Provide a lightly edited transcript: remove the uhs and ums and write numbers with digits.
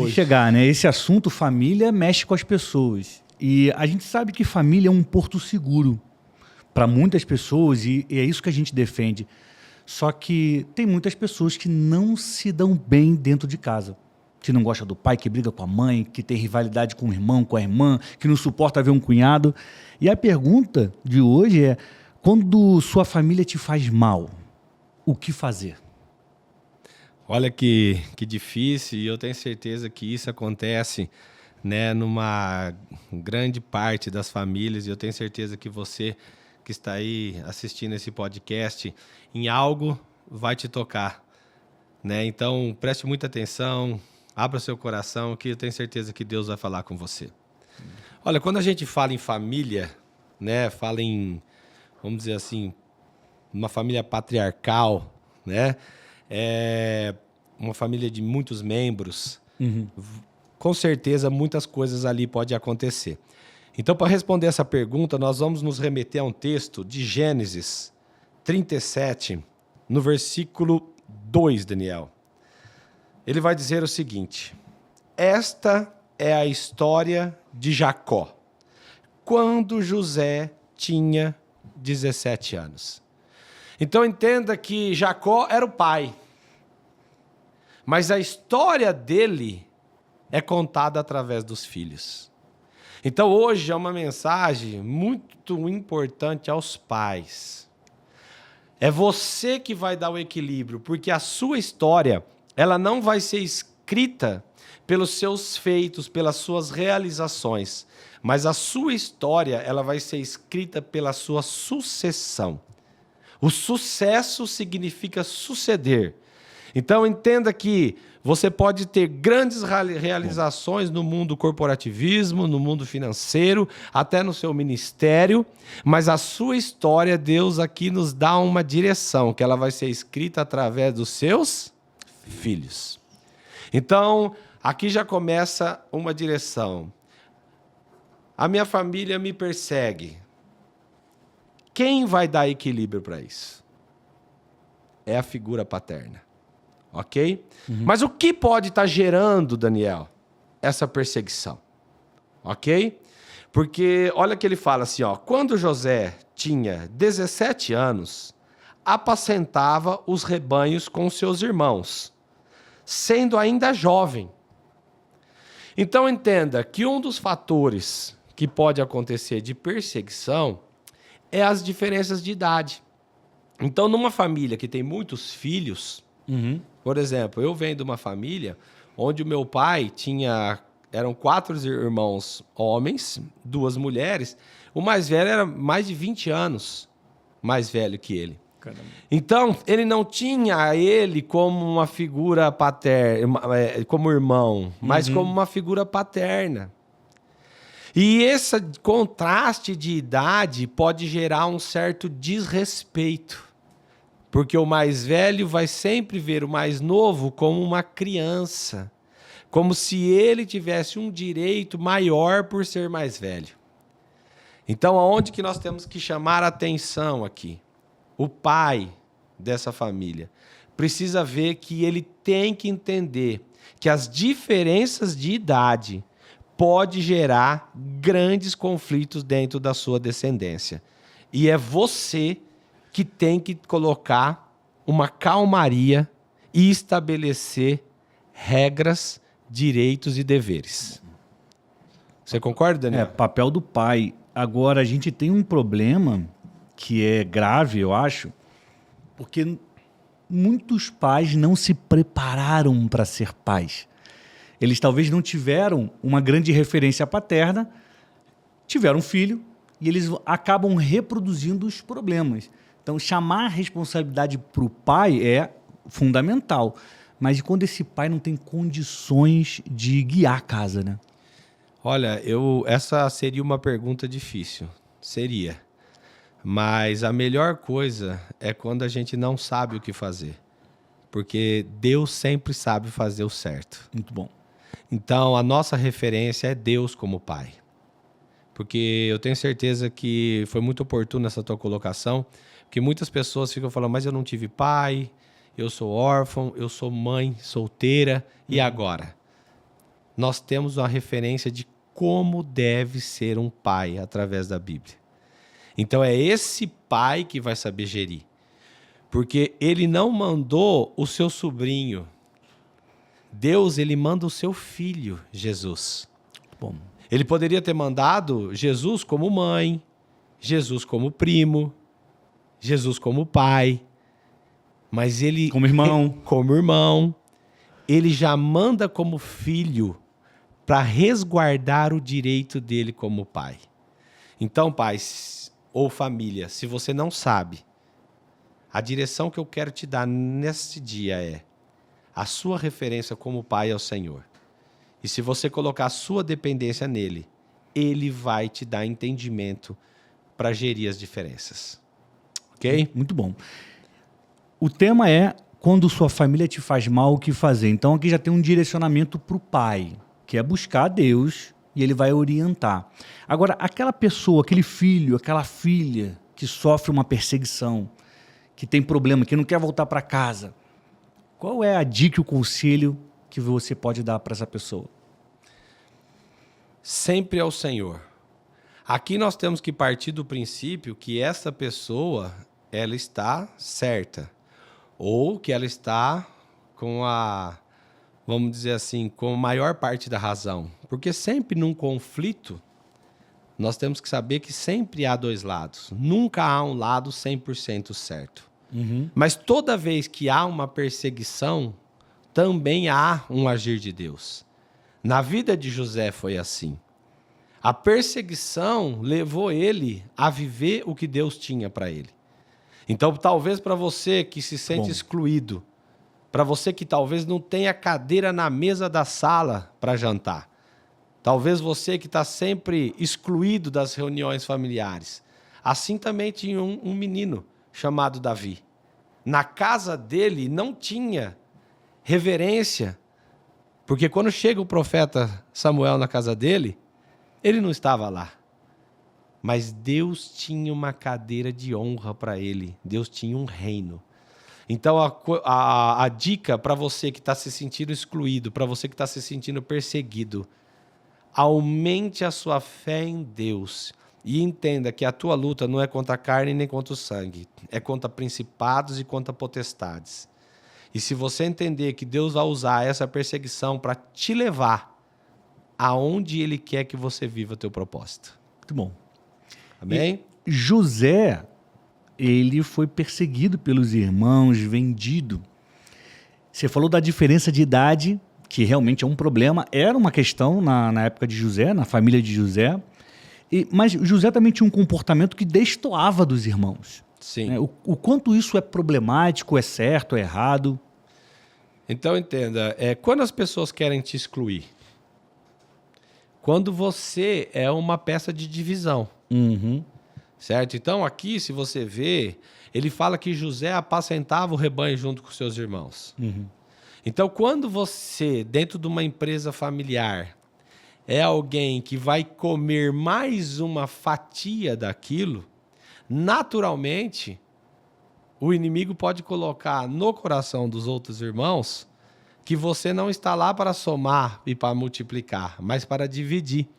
chegar, né? Esse assunto família mexe com as pessoas. E a gente sabe que família é um porto seguro para muitas pessoas e é isso que a gente defende. Só que tem muitas pessoas que não se dão bem dentro de casa. Que não gosta do pai, que briga com a mãe, que tem rivalidade com o irmão, com a irmã, que não suporta ver um cunhado. E a pergunta de hoje é: quando sua família te faz mal, o que fazer? Olha que difícil, e eu tenho certeza que isso acontece, né, numa grande parte das famílias, e eu tenho certeza que você que está aí assistindo esse podcast, em algo vai te tocar, né? Então, preste muita atenção, abra seu coração, que eu tenho certeza que Deus vai falar com você. Olha, quando a gente fala em família, né, fala em, vamos dizer assim, uma família patriarcal, né? Uma família de muitos membros, com certeza muitas coisas ali podem acontecer. Então, para responder essa pergunta, nós vamos nos remeter a um texto de Gênesis 37, no versículo 2, Daniel. Ele vai dizer o seguinte: esta é a história de Jacó, quando José tinha 17 anos. Então entenda que Jacó era o pai, mas a história dele é contada através dos filhos. Então hoje é uma mensagem muito importante aos pais. É você que vai dar o equilíbrio, porque a sua história, ela não vai ser escrita pelos seus feitos, pelas suas realizações, mas a sua história, ela vai ser escrita pela sua sucessão. O sucesso significa suceder. Então entenda que você pode ter grandes realizações no mundo corporativismo, no mundo financeiro, até no seu ministério, mas a sua história, Deus aqui nos dá uma direção, que ela vai ser escrita através dos seus filhos. Então, aqui já começa uma direção. A minha família me persegue. Quem vai dar equilíbrio para isso? É a figura paterna. Ok? Mas o que pode estar gerando, Daniel, essa perseguição? Ok? Porque olha que ele fala assim, ó, quando José tinha 17 anos, apacentava os rebanhos com seus irmãos, sendo ainda jovem. Então entenda que um dos fatores que pode acontecer de perseguição é as diferenças de idade. Então, numa família que tem muitos filhos, por exemplo, eu venho de uma família onde o meu pai eram 4 irmãos homens, 2 mulheres. O mais velho era mais de 20 anos mais velho que ele. Caramba. Então, ele não tinha ele como uma figura paterna, como irmão, mas como uma figura paterna. E esse contraste de idade pode gerar um certo desrespeito. Porque o mais velho vai sempre ver o mais novo como uma criança. Como se ele tivesse um direito maior por ser mais velho. Então, aonde que nós temos que chamar a atenção aqui? O pai dessa família precisa ver que ele tem que entender que as diferenças de idade podem gerar grandes conflitos dentro da sua descendência. E é você que tem que colocar uma calmaria e estabelecer regras, direitos e deveres. Você concorda, Daniel? Papel do pai. Agora, a gente tem um problema que é grave, eu acho, porque muitos pais não se prepararam para ser pais. Eles talvez não tiveram uma grande referência paterna, tiveram um filho e eles acabam reproduzindo os problemas. Então, chamar a responsabilidade para o pai é fundamental. Mas e quando esse pai não tem condições de guiar a casa, né? Olha, essa seria uma pergunta difícil. Seria. Mas a melhor coisa é quando a gente não sabe o que fazer. Porque Deus sempre sabe fazer o certo. Muito bom. Então, a nossa referência é Deus como pai. Porque eu tenho certeza que foi muito oportuno essa tua colocação, porque muitas pessoas ficam falando, mas eu não tive pai, eu sou órfão, eu sou mãe solteira, e agora? nós temos uma referência de como deve ser um pai através da Bíblia. Então é esse pai que vai saber gerir. Porque ele não mandou o seu sobrinho. Deus, ele manda o seu filho, Jesus. Bom. Ele poderia ter mandado Jesus como mãe, Jesus como primo, Jesus como pai, mas ele... Como irmão. Como irmão. Ele já manda como filho para resguardar o direito dele como pai. Então, pais ou família, se você não sabe, a direção que eu quero te dar neste dia é a sua referência como pai ao Senhor. E se você colocar a sua dependência nele, ele vai te dar entendimento para gerir as diferenças. Ok? Muito bom. O tema é quando sua família te faz mal, o que fazer. Então aqui já tem um direcionamento para o pai, que é buscar a Deus e ele vai orientar. Agora, aquela pessoa, aquele filho, aquela filha que sofre uma perseguição, que tem problema, que não quer voltar para casa, qual é a dica e o conselho que você pode dar para essa pessoa? Sempre ao Senhor. Aqui nós temos que partir do princípio que essa pessoa, ela está certa. Ou que ela está com a, vamos dizer assim, com a maior parte da razão. Porque sempre num conflito, nós temos que saber que sempre há dois lados. Nunca há um lado 100% certo. Mas toda vez que há uma perseguição, também há um agir de Deus. Na vida de José foi assim. A perseguição levou ele a viver o que Deus tinha para ele. Então, talvez para você que se sente excluído, para você que talvez não tenha cadeira na mesa da sala para jantar, talvez você que está sempre excluído das reuniões familiares, assim também tinha um menino chamado Davi. Na casa dele não tinha reverência, porque quando chega o profeta Samuel na casa dele, ele não estava lá. Mas Deus tinha uma cadeira de honra para ele. Deus tinha um reino. Então, a dica para você que está se sentindo excluído, para você que está se sentindo perseguido, aumente a sua fé em Deus e entenda que a tua luta não é contra a carne nem contra o sangue. É contra principados e contra potestades. E se você entender que Deus vai usar essa perseguição para te levar aonde Ele quer que você viva o teu propósito. Muito bom. Amém? E José, ele foi perseguido pelos irmãos, vendido. Você falou da diferença de idade, que realmente é um problema. Era uma questão na época de José, na família de José. Mas José também tinha um comportamento que destoava dos irmãos. Sim. Né? O quanto isso é problemático, é certo, é errado? Então, entenda, quando as pessoas querem te excluir, quando você é uma peça de divisão. Certo? Então, aqui, se você vê, ele fala que José apacentava o rebanho junto com seus irmãos. Então, quando você, dentro de uma empresa familiar, é alguém que vai comer mais uma fatia daquilo, naturalmente, o inimigo pode colocar no coração dos outros irmãos que você não está lá para somar e para multiplicar, mas para dividir.